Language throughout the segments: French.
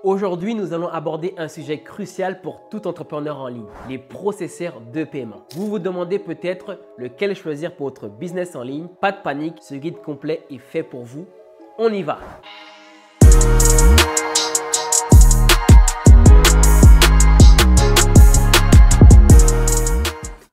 Aujourd'hui, nous allons aborder un sujet crucial pour tout entrepreneur en ligne, les processeurs de paiement. Vous vous demandez peut-être lequel choisir pour votre business en ligne. Pas de panique, ce guide complet est fait pour vous. On y va!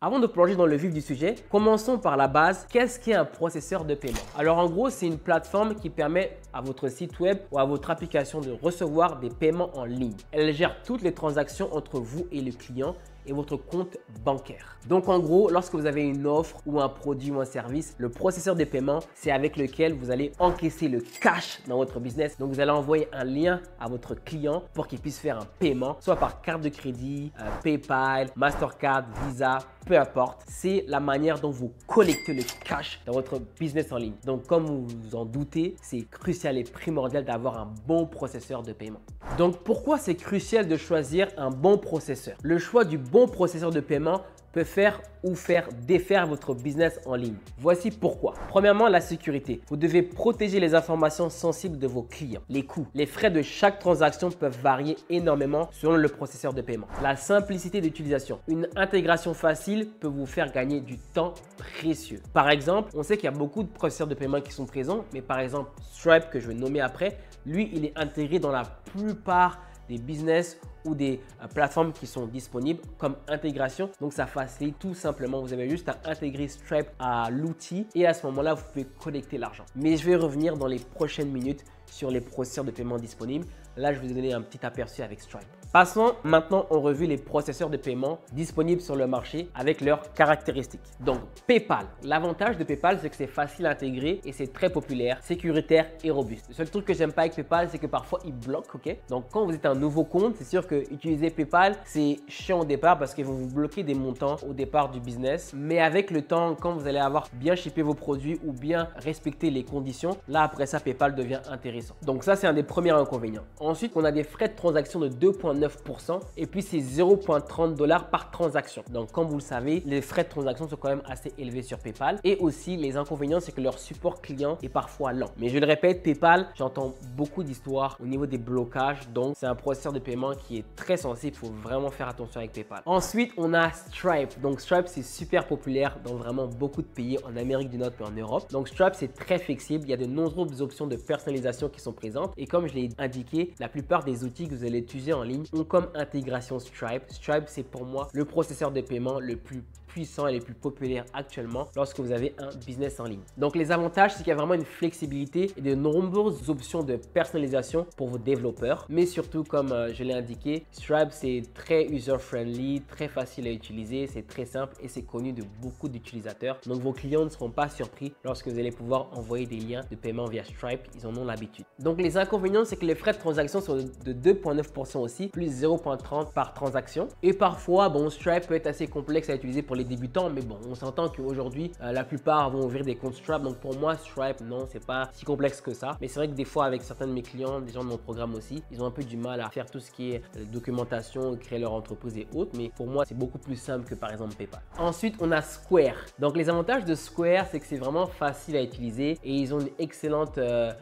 Avant de plonger dans le vif du sujet, commençons par la base. Qu'est-ce qu'est un processeur de paiement? Alors en gros, c'est une plateforme qui permet à votre site web ou à votre application de recevoir des paiements en ligne. Elle gère toutes les transactions entre vous et le client et votre compte bancaire. Donc en gros, lorsque vous avez une offre ou un produit ou un service, le processeur de paiement, c'est avec lequel vous allez encaisser le cash dans votre business. Donc vous allez envoyer un lien à votre client pour qu'il puisse faire un paiement, soit par carte de crédit, PayPal, Mastercard, Visa, peu importe. C'est la manière dont vous collectez le cash dans votre business en ligne. Donc comme vous vous en doutez, c'est crucial et primordial d'avoir un bon processeur de paiement. Donc pourquoi c'est crucial de choisir un bon processeur? Le choix du bon processeur de paiement peut faire ou faire défaire votre business en ligne. Voici pourquoi. Premièrement, la sécurité. Vous devez protéger les informations sensibles de vos clients. Les coûts. Les frais de chaque transaction peuvent varier énormément selon le processeur de paiement. La simplicité d'utilisation. Une intégration facile peut vous faire gagner du temps précieux. Par exemple, on sait qu'il y a beaucoup de processeurs de paiement qui sont présents, mais par exemple, Stripe, que je vais nommer après, lui, il est intégré dans la plupart des business ou des plateformes qui sont disponibles comme intégration. Donc, ça facilite tout simplement. Vous avez juste à intégrer Stripe à l'outil et à ce moment-là, vous pouvez collecter l'argent. Mais je vais revenir dans les prochaines minutes sur les processeurs de paiement disponibles. Là, je vais vous donner un petit aperçu avec Stripe. Passons maintenant en revue les processeurs de paiement disponibles sur le marché avec leurs caractéristiques. Donc, PayPal. L'avantage de PayPal, c'est que c'est facile à intégrer et c'est très populaire, sécuritaire et robuste. Le seul truc que j'aime pas avec PayPal, c'est que parfois, il bloque, ok? Donc, quand vous êtes un nouveau compte, c'est sûr que utiliser PayPal, c'est chiant au départ parce qu'ils vont vous bloquer des montants au départ du business. Mais avec le temps, quand vous allez avoir bien shippé vos produits ou bien respecter les conditions, là, après ça, PayPal devient intéressant. Donc, ça, c'est un des premiers inconvénients. Ensuite, on a des frais de transaction de 2,9% et puis c'est 0,30 $ par transaction. Donc comme vous le savez, les frais de transaction sont quand même assez élevés sur PayPal. Et aussi les inconvénients, c'est que leur support client est parfois lent. Mais je le répète, PayPal, j'entends beaucoup d'histoires au niveau des blocages. Donc c'est un processeur de paiement qui est très sensible. Il faut vraiment faire attention avec PayPal. Ensuite, on a Stripe. Donc Stripe, c'est super populaire dans vraiment beaucoup de pays en Amérique du Nord et en Europe. Donc Stripe, c'est très flexible. Il y a de nombreuses options de personnalisation qui sont présentes. Et comme je l'ai indiqué, la plupart des outils que vous allez utiliser en ligne ont comme intégration Stripe. Stripe, c'est pour moi le processeur de paiement le plus puissant et le plus populaire actuellement lorsque vous avez un business en ligne. Donc les avantages, c'est qu'il y a vraiment une flexibilité et de nombreuses options de personnalisation pour vos développeurs. Mais surtout, comme je l'ai indiqué, Stripe, c'est très user-friendly, très facile à utiliser, c'est très simple et c'est connu de beaucoup d'utilisateurs. Donc vos clients ne seront pas surpris lorsque vous allez pouvoir envoyer des liens de paiement via Stripe. Ils en ont l'habitude. Donc les inconvénients, c'est que les frais de transaction sont de 2,9% aussi, plus 0,30 par transaction. Et parfois, bon, Stripe peut être assez complexe à utiliser pour les débutants, mais bon, on s'entend qu'aujourd'hui, la plupart vont ouvrir des comptes Stripe. Donc pour moi, Stripe, non, c'est pas si complexe que ça. Mais c'est vrai que des fois, avec certains de mes clients, des gens de mon programme aussi, ils ont un peu du mal à faire tout ce qui est documentation, créer leur entreprise et autres. Mais pour moi, c'est beaucoup plus simple que par exemple PayPal. Ensuite, on a Square. Donc les avantages de Square, c'est que c'est vraiment facile à utiliser et ils ont une excellente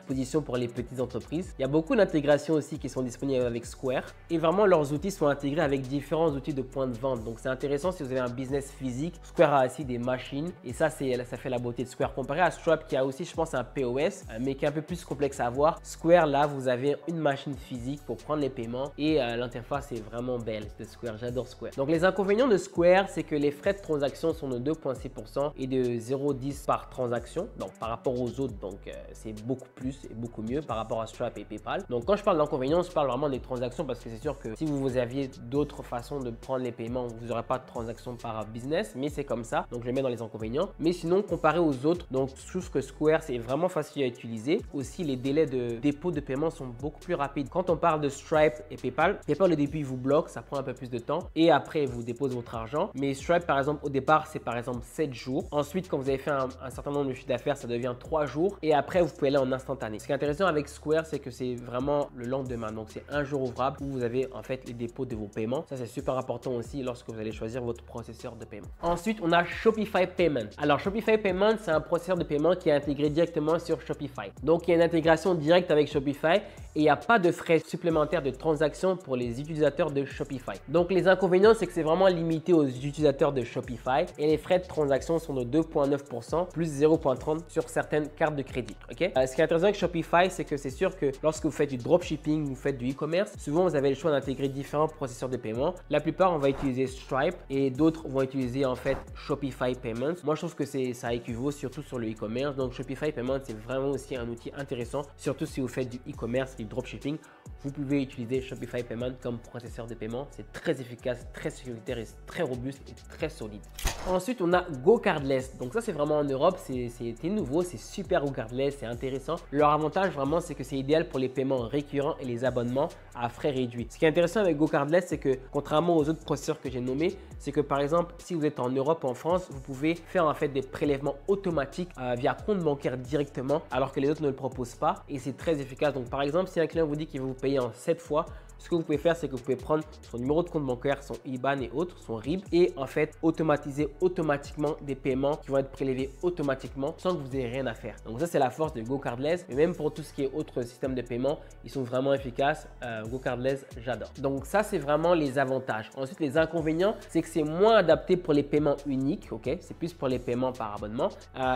position pour les petites entreprises. Il y a beaucoup d'intégrations aussi qui sont disponibles avec Square et vraiment leurs outils sont intégrés avec différents outils de points de vente. Donc c'est intéressant si vous avez un business physique. Square a aussi des machines et ça fait la beauté de Square comparé à Stripe qui a aussi, je pense, un POS mais qui est un peu plus complexe à voir. Square, là, vous avez une machine physique pour prendre les paiements et l'interface est vraiment belle de Square. J'adore Square. Donc les inconvénients de Square, c'est que les frais de transaction sont de 2,6% et de 0,10 par transaction. Donc par rapport aux autres, donc c'est beaucoup plus et beaucoup mieux par rapport à Stripe et PayPal. Donc quand je parle d'inconvénients, je parle vraiment des transactions parce que c'est sûr que si vous aviez d'autres façons de prendre les paiements, vous n'aurez pas de transaction par business, mais c'est comme ça. Donc je le mets dans les inconvénients. Mais sinon, comparé aux autres, donc je trouve que Square, c'est vraiment facile à utiliser. Aussi, les délais de dépôt de paiement sont beaucoup plus rapides. Quand on parle de Stripe et PayPal, au début, il vous bloque, ça prend un peu plus de temps et après, il vous dépose votre argent. Mais Stripe, par exemple, au départ, c'est par exemple 7 jours. Ensuite, quand vous avez fait un certain nombre de chiffres d'affaires, ça devient 3 jours et après, vous pouvez aller en instantané. Ce qui est intéressant avec Square, c'est que c'est vraiment le lendemain. Donc, c'est un jour ouvrable où vous avez en fait les dépôts de vos paiements. Ça, c'est super important aussi lorsque vous allez choisir votre processeur de paiement. paiement. Ensuite, on a Shopify Payment. Alors, Shopify Payment, c'est un processeur de paiement qui est intégré directement sur Shopify. Donc, il y a une intégration directe avec Shopify et il n'y a pas de frais supplémentaires de transaction pour les utilisateurs de Shopify. Donc, les inconvénients, c'est que c'est vraiment limité aux utilisateurs de Shopify et les frais de transaction sont de 2,9% plus 0,30 sur certaines cartes de crédit. Ok. Ce qui est intéressant avec Shopify, c'est que c'est sûr que lorsque vous faites du dropshipping, vous faites du e-commerce, souvent vous avez le choix d'intégrer différents processeurs de paiement. La plupart, on va utiliser Stripe et d'autres vont utiliser en fait Shopify Payments. Moi, je trouve que ça équivaut surtout sur le e-commerce. Donc, Shopify Payments, c'est vraiment aussi un outil intéressant, surtout si vous faites du e-commerce, du dropshipping. Vous pouvez utiliser Shopify Payment comme processeur de paiement. C'est très efficace, très sécuritaire et très robuste et très solide. Ensuite, on a GoCardless. Donc ça, c'est vraiment en Europe. C'était nouveau, c'est super GoCardless, c'est intéressant. Leur avantage vraiment, c'est que c'est idéal pour les paiements récurrents et les abonnements à frais réduits. Ce qui est intéressant avec GoCardless, c'est que contrairement aux autres processeurs que j'ai nommés, c'est que par exemple, si vous êtes en Europe ou en France, vous pouvez faire en fait des prélèvements automatiques via compte bancaire directement, alors que les autres ne le proposent pas et c'est très efficace. Donc par exemple, si un client vous dit qu'il veut vous payer en 7 fois, ce que vous pouvez faire, c'est que vous pouvez prendre son numéro de compte bancaire, son IBAN et autres, son RIB, et en fait automatiser automatiquement des paiements qui vont être prélevés automatiquement sans que vous ayez rien à faire. Donc ça, c'est la force de GoCardless. Mais même pour tout ce qui est autre système de paiement, ils sont vraiment efficaces. GoCardless, j'adore. Donc ça, c'est vraiment les avantages. Ensuite, les inconvénients, c'est que c'est moins adapté pour les paiements uniques. Ok, c'est plus pour les paiements par abonnement.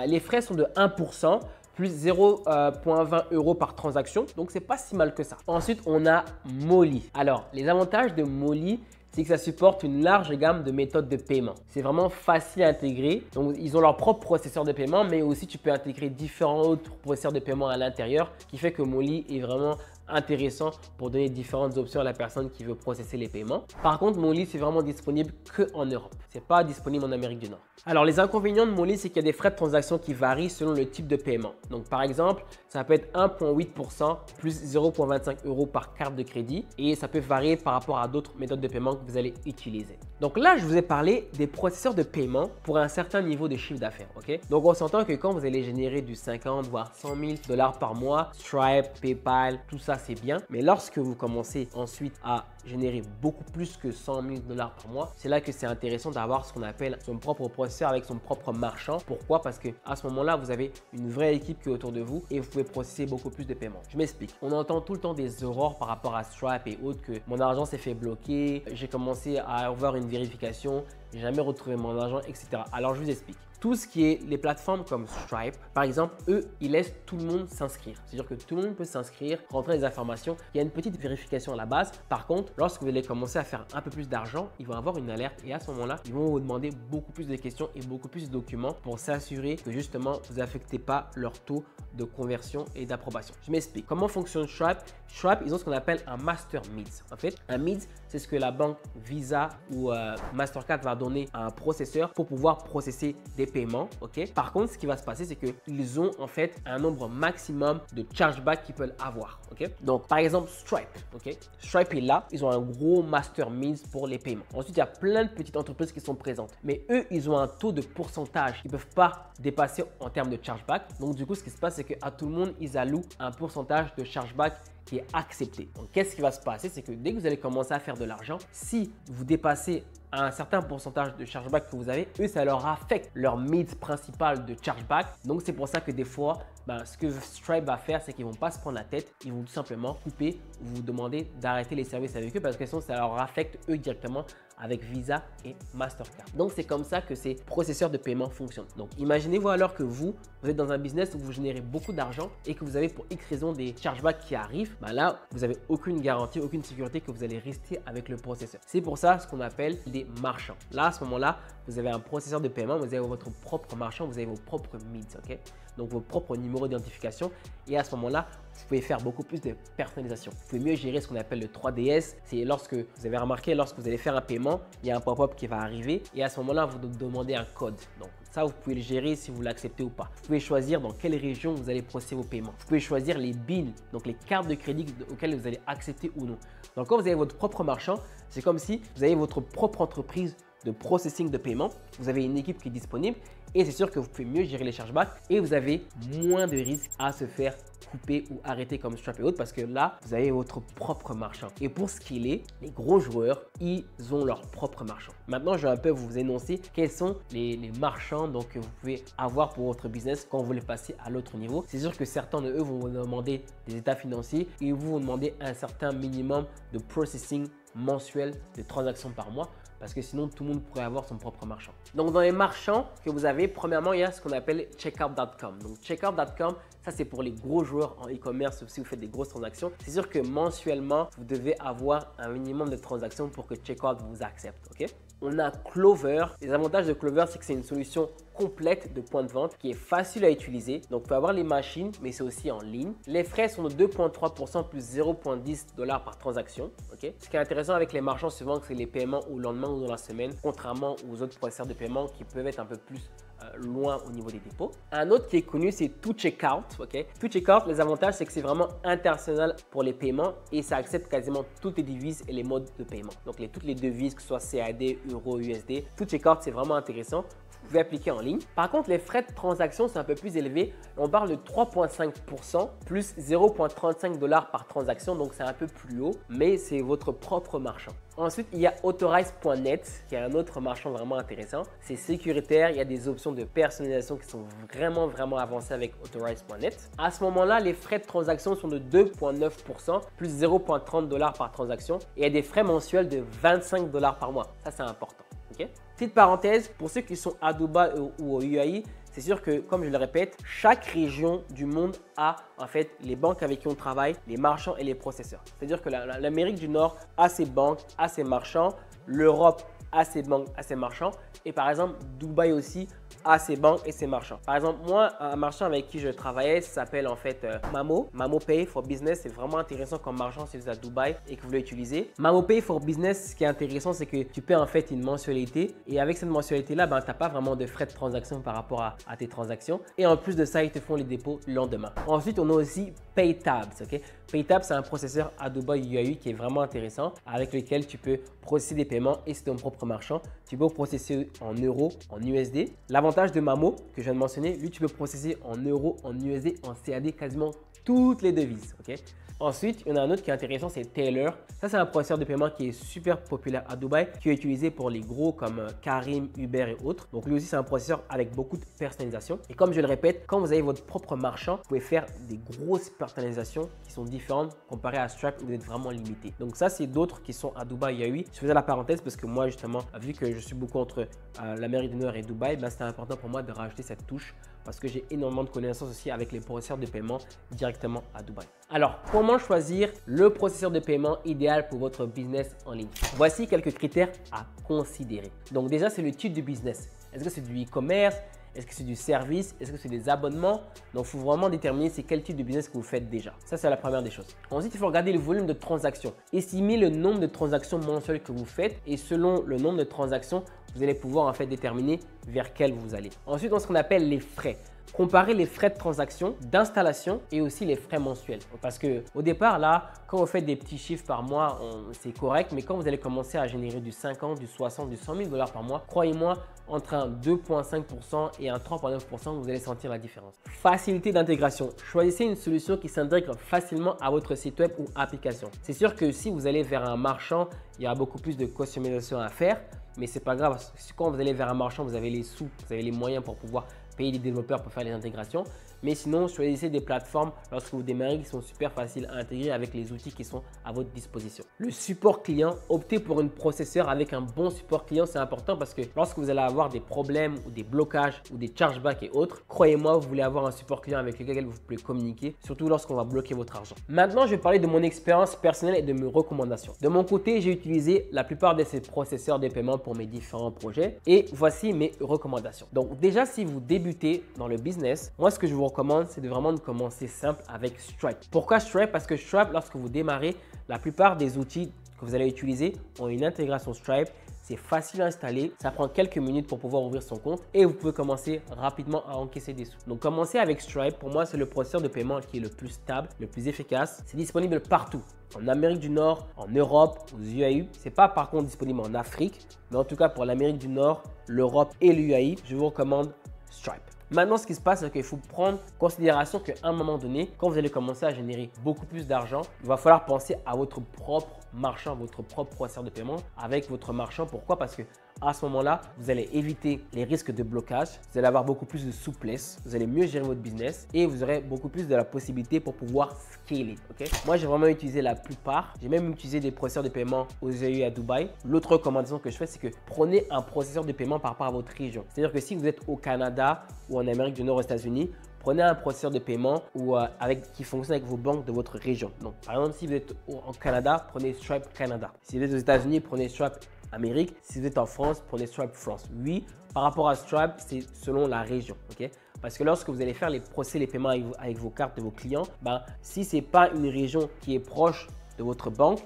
Les frais sont de 1%. Plus 0,20 € par transaction. Donc, c'est pas si mal que ça. Ensuite, on a Molly. Alors, les avantages de Molly, c'est que ça supporte une large gamme de méthodes de paiement. C'est vraiment facile à intégrer. Donc, ils ont leur propre processeur de paiement, mais aussi tu peux intégrer différents autres processeurs de paiement à l'intérieur, qui fait que Molly est vraiment intéressant pour donner différentes options à la personne qui veut processer les paiements. Par contre, Molly, c'est vraiment disponible qu'en Europe. C'est pas disponible en Amérique du Nord. Alors, les inconvénients de Molly, c'est qu'il y a des frais de transaction qui varient selon le type de paiement. Donc, par exemple, ça peut être 1,8% plus 0,25 € par carte de crédit et ça peut varier par rapport à d'autres méthodes de paiement que vous allez utiliser. Donc là, je vous ai parlé des processeurs de paiement pour un certain niveau de chiffre d'affaires. Ok. Donc, on s'entend que quand vous allez générer du 50 voire 100 000 $ par mois, Stripe, PayPal, tout ça, c'est bien. Mais lorsque vous commencez ensuite à générer beaucoup plus que 100 000 $ par mois, c'est là que c'est intéressant d'avoir ce qu'on appelle son propre processeur avec son propre marchand. Pourquoi? Parce que à ce moment-là, vous avez une vraie équipe qui est autour de vous et vous pouvez processer beaucoup plus de paiements. Je m'explique. On entend tout le temps des aurores par rapport à Stripe et autres, que mon argent s'est fait bloquer, j'ai commencé à avoir une vérification, j'ai jamais retrouvé mon argent, etc. Alors, je vous explique. Tout ce qui est les plateformes comme Stripe, par exemple, eux, ils laissent tout le monde s'inscrire. C'est-à-dire que tout le monde peut s'inscrire, rentrer les informations. Il y a une petite vérification à la base. Par contre, lorsque vous allez commencer à faire un peu plus d'argent, ils vont avoir une alerte et à ce moment-là, ils vont vous demander beaucoup plus de questions et beaucoup plus de documents pour s'assurer que justement, vous n'affectez pas leur taux de conversion et d'approbation. Je m'explique. Comment fonctionne Stripe? Stripe, ils ont ce qu'on appelle un Master MIDS. En fait, un MIDS, c'est ce que la banque Visa ou Mastercard va donner à un processeur pour pouvoir processer des paiements. Ok. Par contre, ce qui va se passer, c'est qu'ils ont en fait un nombre maximum de chargebacks qu'ils peuvent avoir. Ok. Donc, par exemple, Stripe. Ok. Stripe est là. Ils ont un gros Master MIDS pour les paiements. Ensuite, il y a plein de petites entreprises qui sont présentes. Mais eux, ils ont un taux de pourcentage qu'ils ne peuvent pas dépasser en termes de chargeback. Donc, du coup, ce qui se passe, c'est qu'à tout le monde, ils allouent un pourcentage de chargeback qui est accepté. Donc, qu'est-ce qui va se passer? C'est que dès que vous allez commencer à faire de l'argent, si vous dépassez un certain pourcentage de chargeback que vous avez, eux, ça leur affecte leur MIDS principal de chargeback. Donc, c'est pour ça que des fois, ce que Stripe va faire, c'est qu'ils ne vont pas se prendre la tête. Ils vont tout simplement couper ou vous demander d'arrêter les services avec eux parce que sinon, ça leur affecte eux directement avec Visa et Mastercard. Donc, c'est comme ça que ces processeurs de paiement fonctionnent. Donc, imaginez-vous alors que vous êtes dans un business où vous générez beaucoup d'argent et que vous avez pour X raison des chargebacks qui arrivent. Là, vous n'avez aucune garantie, aucune sécurité que vous allez rester avec le processeur. C'est pour ça ce qu'on appelle des marchands. Là, à ce moment-là, vous avez un processeur de paiement, vous avez votre propre marchand, vous avez vos propres MIDS, ok? Donc, vos propres numéros d'identification. Et à ce moment-là, vous pouvez faire beaucoup plus de personnalisation. Vous pouvez mieux gérer ce qu'on appelle le 3DS. C'est lorsque vous avez remarqué, lorsque vous allez faire un paiement, il y a un pop-up qui va arriver et à ce moment-là, vous demandez un code. Donc, ça, vous pouvez le gérer si vous l'acceptez ou pas. Vous pouvez choisir dans quelle région vous allez procéder vos paiements. Vous pouvez choisir les BIN, donc les cartes de crédit auxquelles vous allez accepter ou non. Donc, quand vous avez votre propre marchand, c'est comme si vous avez votre propre entreprise de processing de paiement. Vous avez une équipe qui est disponible et c'est sûr que vous pouvez mieux gérer les chargebacks et vous avez moins de risques à se faire couper ou arrêter comme Stripe et autres parce que là, vous avez votre propre marchand. Et pour ce qu'il est, les gros joueurs, ils ont leur propre marchand. Maintenant, je vais un peu vous énoncer quels sont les marchands donc, que vous pouvez avoir pour votre business quand vous voulez passer à l'autre niveau. C'est sûr que certains de eux vont vous demander des états financiers et vous vont demander un certain minimum de processing mensuel de transactions par mois parce que sinon tout le monde pourrait avoir son propre marchand. Donc dans les marchands que vous avez, premièrement, il y a ce qu'on appelle checkout.com. Donc checkout.com, ça c'est pour les gros joueurs en e-commerce si vous faites des grosses transactions. C'est sûr que mensuellement, vous devez avoir un minimum de transactions pour que Checkout vous accepte. Ok? On a Clover. Les avantages de Clover, c'est que c'est une solution complète de points de vente qui est facile à utiliser. Donc, vous pouvez avoir les machines, mais c'est aussi en ligne. Les frais sont de 2,3% plus 0,10 $ par transaction. Okay? Ce qui est intéressant avec les marchands, souvent, c'est les paiements au lendemain ou dans la semaine, contrairement aux autres processeurs de paiement qui peuvent être un peu plus loin au niveau des dépôts. Un autre qui est connu, c'est ToCheckout. Okay? ToCheckout, les avantages, c'est que c'est vraiment international pour les paiements et ça accepte quasiment toutes les devises et les modes de paiement. Donc, toutes les devises, que ce soit CAD, Euro, USD. ToCheckout, c'est vraiment intéressant. Vous pouvez appliquer en ligne. Par contre, les frais de transaction sont un peu plus élevés. On parle de 3,5% plus 0,35 $ par transaction. Donc, c'est un peu plus haut, mais c'est votre propre marchand. Ensuite, il y a Authorize.net qui est un autre marchand vraiment intéressant. C'est sécuritaire. Il y a des options de personnalisation qui sont vraiment avancées avec Authorize.net. À ce moment-là, les frais de transaction sont de 2,9% plus 0,30 $ par transaction. Et il y a des frais mensuels de 25 $ par mois. Ça, c'est important. Okay? Petite parenthèse, pour ceux qui sont à Dubaï ou au UAE, c'est sûr que, comme je le répète, chaque région du monde a en fait les banques avec qui on travaille, les marchands et les processeurs. C'est-à-dire que l'Amérique du Nord a ses banques, a ses marchands, l'Europe a ses banques, a ses marchands et par exemple, Dubaï aussi a ses banques et ses marchands. Par exemple, moi, un marchand avec qui je travaillais, ça s'appelle en fait Mamo Pay for Business. C'est vraiment intéressant comme marchand si vous êtes à Dubaï et que vous voulez utiliser. Mamo Pay for Business, ce qui est intéressant, c'est que tu paies en fait une mensualité et avec cette mensualité-là, tu n'as pas vraiment de frais de transaction par rapport à tes transactions. Et en plus de ça, ils te font les dépôts le lendemain. Ensuite, on a aussi PayTabs. Okay? PayTabs, c'est un processeur à Dubaï UAE qui est vraiment intéressant avec lequel tu peux processer des paiements et c'est ton propre marchand. Tu peux processer en euros, en USD. L'avantage de Mamo que je viens de mentionner, lui, tu peux processer en euros, en USD, en CAD, quasiment toutes les devises. Okay? Ensuite, il y en a un autre qui est intéressant, c'est Taylor. Ça, c'est un processeur de paiement qui est super populaire à Dubaï, qui est utilisé pour les gros comme Careem, Uber et autres. Donc, lui aussi, c'est un processeur avec beaucoup de personnalisation. Et comme je le répète, quand vous avez votre propre marchand, vous pouvez faire des grosses personnalisations qui sont différentes comparées à Stripe où vous êtes vraiment limité. Donc, ça, c'est d'autres qui sont à Dubaï UAE. Je faisais la parenthèse parce que moi, justement, vu que je suis beaucoup entre l'Amérique du Nord et Dubaï, c'était important pour moi de rajouter cette touche parce que j'ai énormément de connaissances aussi avec les processeurs de paiement directement à Dubaï. Alors, comment choisir le processeur de paiement idéal pour votre business en ligne? Voici quelques critères à considérer. Donc déjà, c'est le type de business. Est-ce que c'est du e-commerce? Est-ce que c'est du service? Est-ce que c'est des abonnements? Donc, il faut vraiment déterminer c'est quel type de business que vous faites déjà. Ça, c'est la première des choses. Ensuite, il faut regarder le volume de transactions. Estimez le nombre de transactions mensuelles que vous faites et selon le nombre de transactions, vous allez pouvoir en fait déterminer vers quel vous allez. Ensuite, on a ce qu'on appelle les frais. Comparer les frais de transaction, d'installation et aussi les frais mensuels. Parce qu'au départ, là, quand vous faites des petits chiffres par mois, c'est correct. Mais quand vous allez commencer à générer du 50, du 60, du 100 000 $ par mois, croyez-moi, entre un 2,5% et un 3,9%, vous allez sentir la différence. Facilité d'intégration. Choisissez une solution qui s'intègre facilement à votre site web ou application. C'est sûr que si vous allez vers un marchand, il y aura beaucoup plus de customisation à faire. Mais ce n'est pas grave. Parce que quand vous allez vers un marchand, vous avez les sous, vous avez les moyens pour pouvoir payer des développeurs pour faire les intégrations. Mais sinon, choisissez des plateformes lorsque vous démarrez qui sont super faciles à intégrer avec les outils qui sont à votre disposition. Le support client, optez pour un processeur avec un bon support client, c'est important parce que lorsque vous allez avoir des problèmes ou des blocages ou des chargebacks et autres, croyez-moi, vous voulez avoir un support client avec lequel vous pouvez communiquer, surtout lorsqu'on va bloquer votre argent. Maintenant, je vais parler de mon expérience personnelle et de mes recommandations. De mon côté, j'ai utilisé la plupart de ces processeurs de paiement pour mes différents projets et voici mes recommandations. Donc déjà, si vous débutez dans le business, moi, ce que je vous recommande, c'est de vraiment commencer simple avec Stripe. Pourquoi Stripe? Parce que Stripe, lorsque vous démarrez, la plupart des outils que vous allez utiliser ont une intégration Stripe. C'est facile à installer, ça prend quelques minutes pour pouvoir ouvrir son compte et vous pouvez commencer rapidement à encaisser des sous. Donc, commencez avec Stripe. Pour moi, c'est le processeur de paiement qui est le plus stable, le plus efficace. C'est disponible partout, en Amérique du Nord, en Europe, aux UAE. Ce n'est pas par contre disponible en Afrique, mais en tout cas pour l'Amérique du Nord, l'Europe et l'UAE, je vous recommande Stripe. Maintenant, ce qui se passe, c'est qu'il faut prendre en considération qu'à un moment donné, quand vous allez commencer à générer beaucoup plus d'argent, il va falloir penser à votre propre marchand, votre propre processeur de paiement avec votre marchand. Pourquoi? Parce que à ce moment-là, vous allez éviter les risques de blocage, vous allez avoir beaucoup plus de souplesse, vous allez mieux gérer votre business et vous aurez beaucoup plus de la possibilité pour pouvoir scaler. Ok? Moi, j'ai vraiment utilisé la plupart. J'ai même utilisé des processeurs de paiement aux EU à Dubaï. L'autre recommandation que je fais, c'est que prenez un processeur de paiement par rapport à votre région. C'est-à-dire que si vous êtes au Canada ou en Amérique du Nord aux États-Unis, prenez un processeur de paiement qui fonctionne avec vos banques de votre région. Donc, par exemple, si vous êtes en Canada, prenez Stripe Canada. Si vous êtes aux États-Unis, prenez Stripe Amérique. Si vous êtes en France, prenez Stripe France. Oui, par rapport à Stripe, c'est selon la région. Ok? Parce que lorsque vous allez faire procéder les paiements avec vos cartes de vos clients, si ce n'est pas une région qui est proche de votre banque,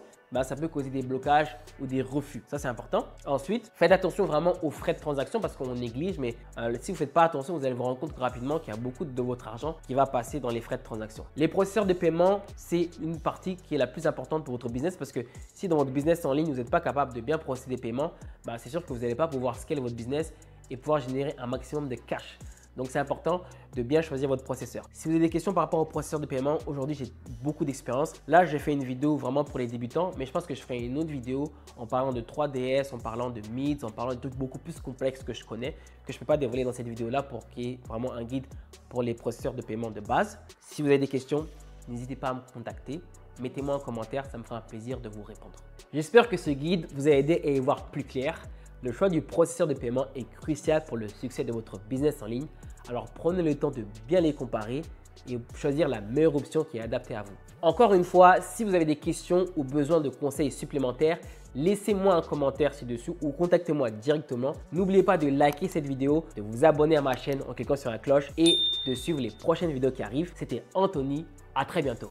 ça peut causer des blocages ou des refus. Ça, c'est important. Ensuite, faites attention vraiment aux frais de transaction parce qu'on néglige, mais si vous ne faites pas attention, vous allez vous rendre compte rapidement qu'il y a beaucoup de votre argent qui va passer dans les frais de transaction. Les processeurs de paiement, c'est une partie qui est la plus importante pour votre business parce que si dans votre business en ligne, vous n'êtes pas capable de bien procéder des paiements, c'est sûr que vous n'allez pas pouvoir scaler votre business et pouvoir générer un maximum de cash. Donc, c'est important de bien choisir votre processeur. Si vous avez des questions par rapport au processeur de paiement, aujourd'hui, j'ai beaucoup d'expérience. Là, j'ai fait une vidéo vraiment pour les débutants, mais je pense que je ferai une autre vidéo en parlant de 3DS, en parlant de MIDS, en parlant de trucs beaucoup plus complexes que je connais, que je ne peux pas dévoiler dans cette vidéo-là pour qu'il y ait vraiment un guide pour les processeurs de paiement de base. Si vous avez des questions, n'hésitez pas à me contacter. Mettez-moi en commentaire, ça me fera un plaisir de vous répondre. J'espère que ce guide vous a aidé à y voir plus clair. Le choix du processeur de paiement est crucial pour le succès de votre business en ligne. Alors prenez le temps de bien les comparer et choisir la meilleure option qui est adaptée à vous. Encore une fois, si vous avez des questions ou besoin de conseils supplémentaires, laissez-moi un commentaire ci-dessous ou contactez-moi directement. N'oubliez pas de liker cette vidéo, de vous abonner à ma chaîne en cliquant sur la cloche et de suivre les prochaines vidéos qui arrivent. C'était Anthony, à très bientôt.